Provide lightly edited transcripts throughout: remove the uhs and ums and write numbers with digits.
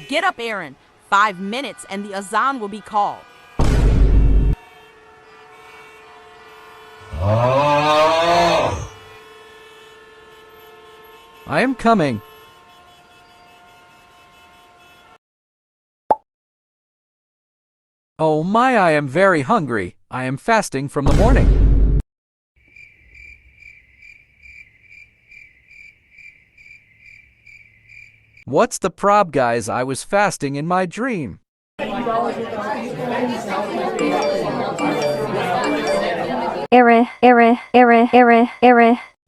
Get up, Aaron. 5 minutes and the azan will be called. I am coming. Oh my, I am very hungry. I am fasting from the morning. What's the prob, guys? I was fasting in my dream. Error.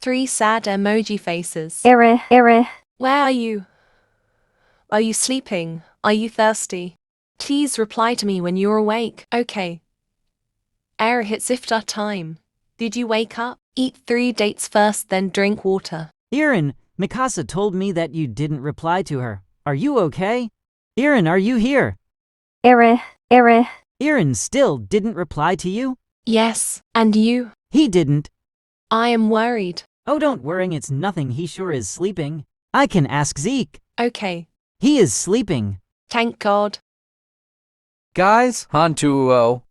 3 sad emoji faces. Error. Where are you? Are you sleeping? Are you thirsty? Please reply to me when you're awake. Okay. It's iftar time. Did you wake up? Eat 3 dates first, then drink water. Aaron, Mikasa told me that you didn't reply to her. Are you okay? Aaron, are you here? Error. Aaron still didn't reply to you? Yes, and you? He didn't. I am worried. Oh, don't worry, it's nothing. He sure is sleeping. I can ask Zeke. Okay. He is sleeping. Thank God. Guys, Hantuo.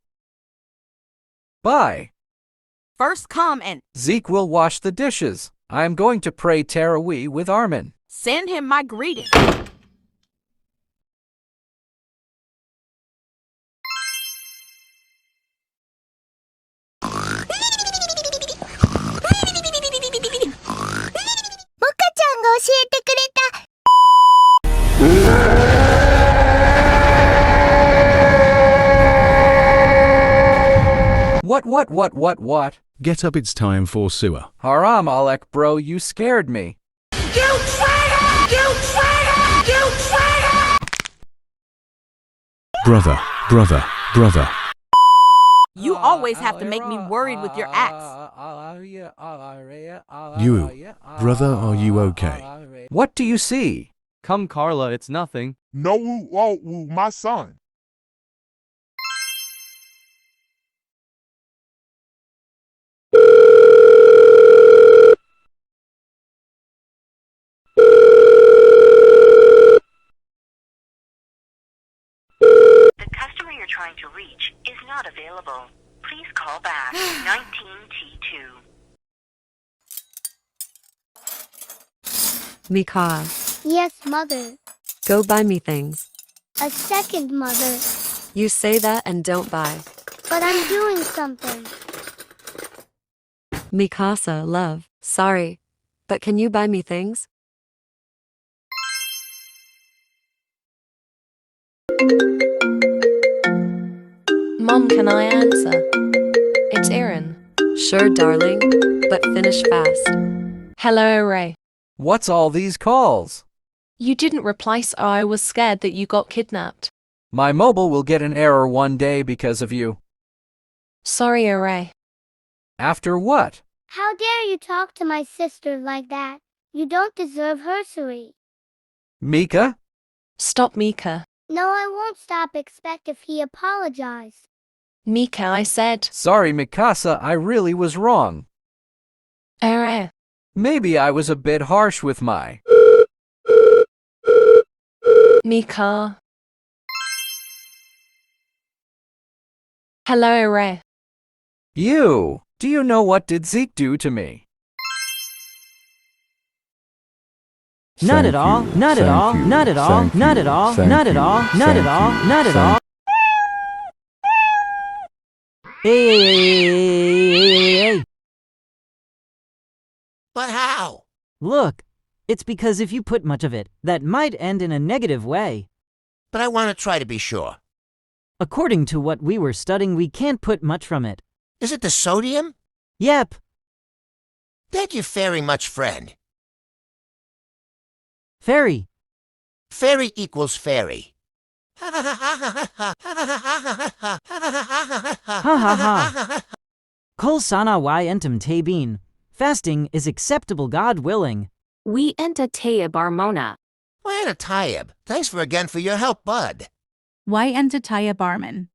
Bye. First come and Zeke will wash the dishes. I am going to pray Tarawih with Armin. send him my greeting. What? Get up, it's time for sewer. Haram Alek, bro, you scared me. Brother. You always have to make me worried with your acts. You, brother, are you okay? What do you see? Come, Carla, it's nothing. No, my son. The customer you're trying to reach is not available. Please call back 19T2. Mika, Yes, mother. go buy me things. A second, mother. You say that and don't buy. But I'm doing something. Mikasa, love, sorry. But can you buy me things? Mom, can I answer? It's Aaron. Sure, darling, but finish fast. Hello, Ray. What's all these calls? You didn't reply, so I was scared that you got kidnapped. My mobile will get an error one day because of you. Sorry, Ray. After what? How dare you talk to my sister like that? You don't deserve her, Suri. Mika? Stop, Mika. No, I won't stop. Expect if he apologized. Mika, I said. Sorry, Mikasa, I really was wrong. Ray. Maybe I was a bit harsh with my... Mika. Hello, Ray. You! Do you know what did Zeke do to me? Not at all. Not at all. Not at all. Not at all. Not at all. Not at all. Not at all. Hey. But how? Look, it's because if you put much of it, that might end in a negative way. But I want to try to be sure. According to what we were studying, we can't put much from it. Is it the sodium? Yep. That you very much friend. Fairy. Fairy equals fairy. Ha ha ha. Kol sana y entum tabin. Fasting is acceptable, God willing. We enta tayib armona. Why a Tayyib? Thanks again for your help, bud. Why enta tayib armin?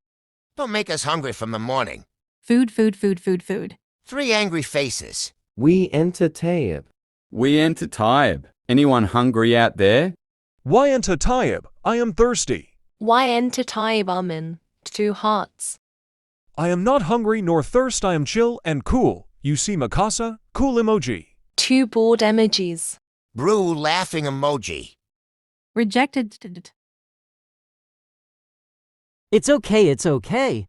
Don't make us hungry from the morning. Food. 3 angry faces. We enter Tayyib. We enter Tayyib. Anyone hungry out there? Why enter Tayyib? I am thirsty. Why enter Tayyib Armin? 2 hearts. I am not hungry nor thirst, I am chill and cool. You see Mikasa? Cool emoji. 2 bored emojis. Brew laughing emoji. Rejected. It's okay, it's okay.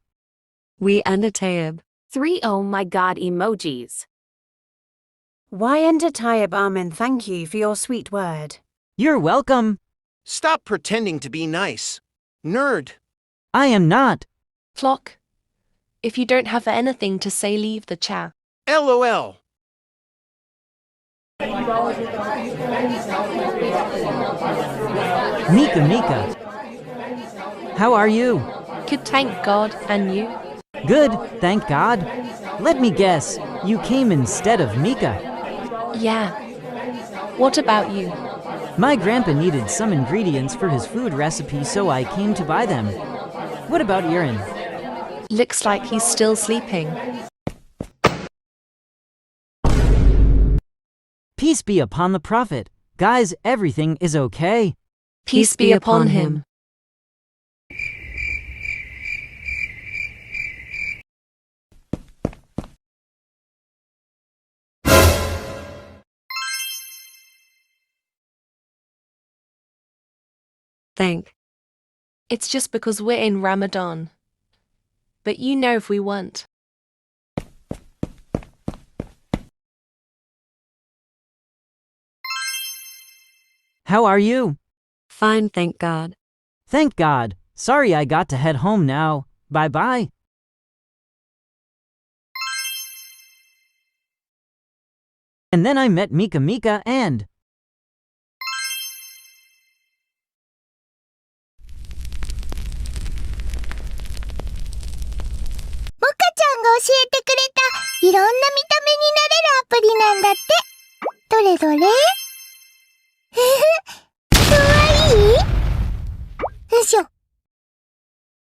We enter Tayyib. 3 oh my god emojis. Why enter Tayyib Armin? Thank you for your sweet word. You're welcome. Stop pretending to be nice. Nerd. I am not. Flock. If you don't have anything to say, leave the chat. LOL. Mika. How are you? Good, thank God. And you? Good, thank God. Let me guess, you came instead of Mika. Yeah. What about you? My grandpa needed some ingredients for his food recipe, so I came to buy them. What about Irin? Looks like he's still sleeping. Peace be upon the Prophet. Guys, everything is okay. Peace be upon him. It's just because we're in Ramadan. But you know if we weren't. How are you? Fine, thank God. Thank God. Sorry I got to head home now. Bye-bye. And then I met Mika and...教えてくれたいろんな見た目になれるアプリなんだって。どれどれ？ふふ、かわいい？よいしょ。